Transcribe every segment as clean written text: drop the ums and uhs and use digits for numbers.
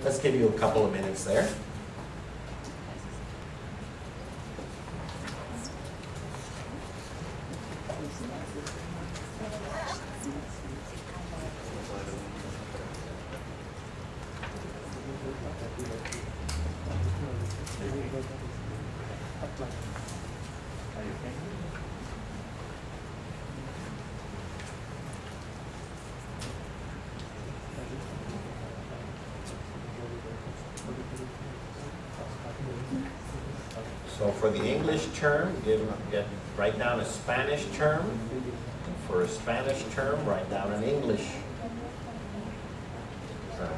Let's give you a couple of minutes there. So for the English term, write down a Spanish term. And for a Spanish term, write down an English term.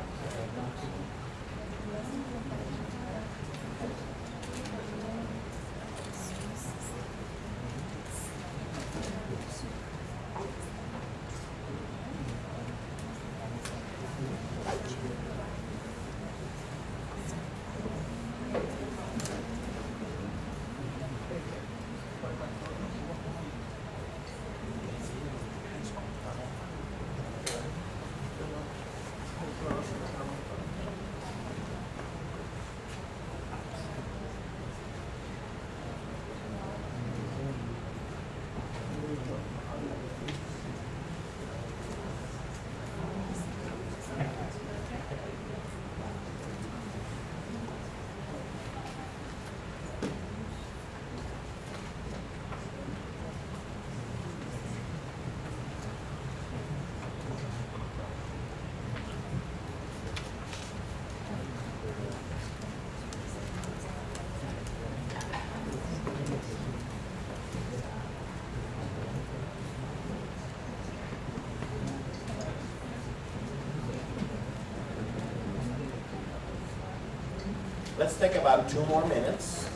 Let's take about 2 more minutes.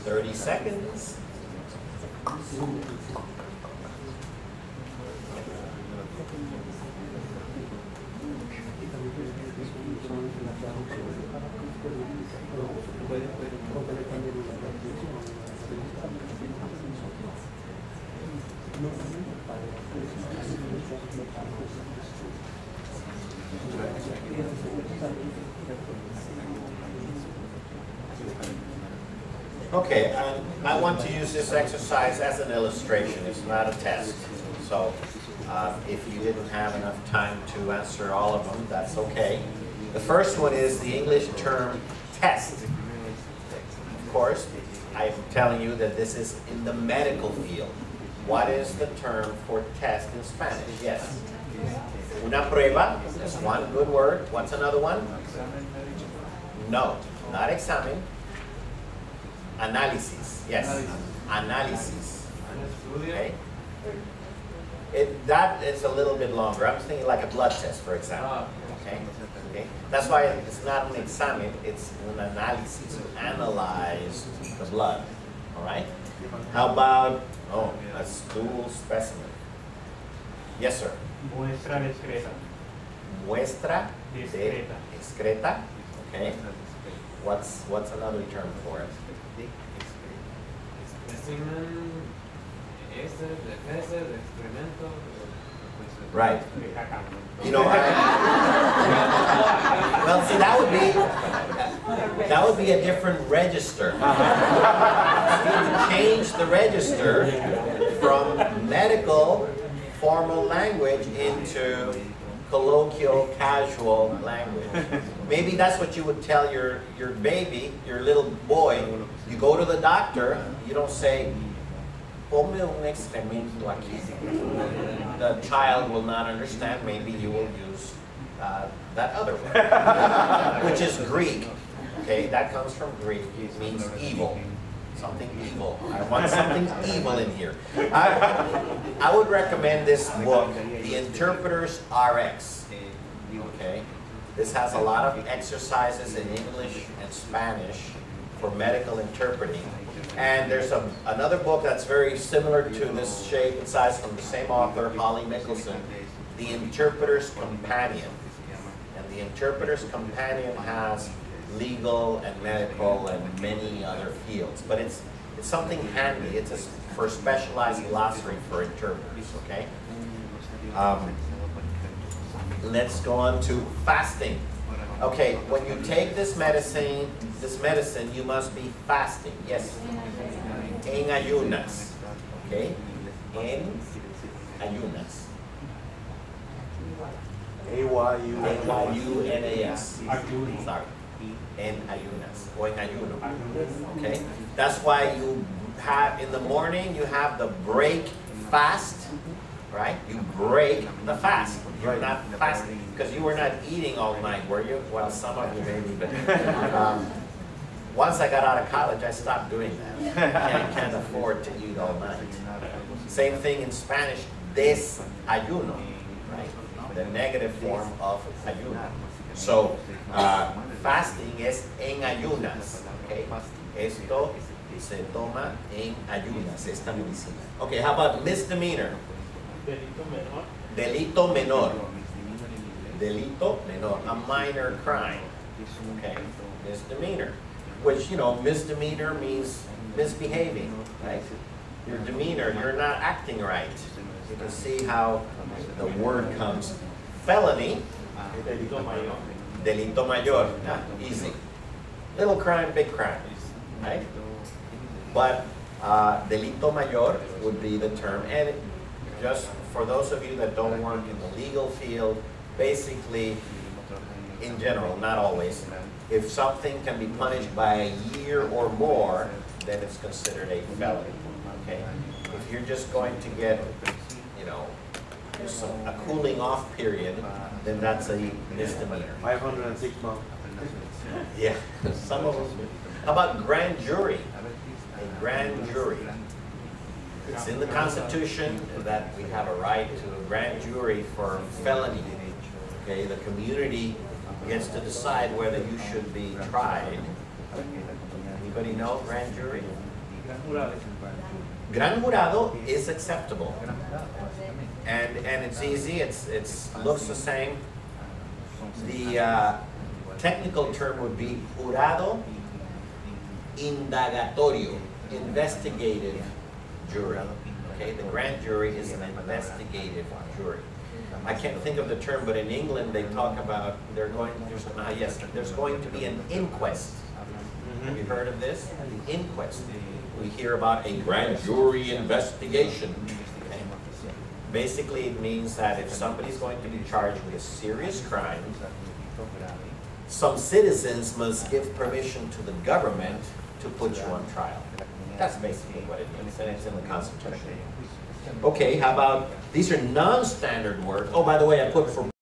Thirty seconds. Okay, I want to use this exercise as an illustration. It's not a test. So if you didn't have enough time to answer all of them, that's okay. The first one is the English term test. Of course, I'm telling you that this is in the medical field. What is the term for test in Spanish? Yes. Una prueba is one good word. What's another one? No, not examen. Analysis, yes, analysis. Okay. That is a little bit longer. I'm thinking like a blood test, for example. Okay. Okay. That's why it's not an examen; it's an analysis. To analyze the blood. All right. How about a stool specimen? Yes, sir. Muestra discreta. muestra de excreta. Okay. What's another term for it? Right. You know, well, see, that would be a different register. You would change the register from medical formal language into colloquial, casual language. Maybe that's what you would tell your baby, your little boy. You go to the doctor, you don't say, "Ponme un excremento aquí." The child will not understand. Maybe you will use that other word, which is Greek. Okay, that comes from Greek. It means evil. Something evil. I want something evil in here. I would recommend this book, The Interpreter's RX. Okay, this has a lot of exercises in English and Spanish for medical interpreting. And there's another book that's very similar to this shape and size from the same author, Holly Mickelson, The Interpreter's Companion. And The Interpreter's Companion has legal and medical and many other fields. But it's something handy. It's for a specialized glossary for interpreters, okay? Let's go on to fasting. Okay, when you take this medicine, you must be fasting. Yes. En ayunas. Okay? En ayunas. A-Y-U-N-A-S. Sorry. En ayunas. O en ayuno. Okay? That's why you have, in the morning, you have the break fast. Right? You break the fast. You're not fasting because you were not eating all night, were you? Well, some of you maybe, but once I got out of college, I stopped doing that. I can't afford to eat all night. Same thing in Spanish, desayuno, right? The negative form of ayuno. So, fasting is en ayunas. Okay? Esto se toma en ayunas, esta medicina. Okay, how about misdemeanor? Delito menor. Delito menor, a minor crime. Okay, misdemeanor. Which, you know, misdemeanor means misbehaving, right? Your demeanor, you're not acting right. You can see how the word comes. Felony. Delito mayor. Easy. Little crime, big crime, right? But delito mayor would be the term. And just for those of you that don't work in the legal field, basically, in general, not always, if something can be punished by a year or more, then it's considered a felony. Okay? If you're just going to get, you know, a cooling off period, then that's a misdemeanor. 506 months. Yeah, some of them. How about grand jury? A grand jury. It's in the Constitution that we have a right to a grand jury for felony. Okay, the community gets to decide whether you should be tried. Anybody know grand jury? Gran jurado is acceptable, and it's easy. It's looks the same. The technical term would be jurado indagatorio, investigative jury. Okay, the grand jury is an investigative jury. I can't think of the term, but in England they talk about there's going to be an inquest. Have you heard of this? The inquest. We hear about a grand jury investigation. Okay. Basically, it means that if somebody's going to be charged with a serious crime, some citizens must give permission to the government to put you on trial. That's basically what it means, and it's in the Constitution. Okay, how about, these are non-standard words. Oh, by the way, I put for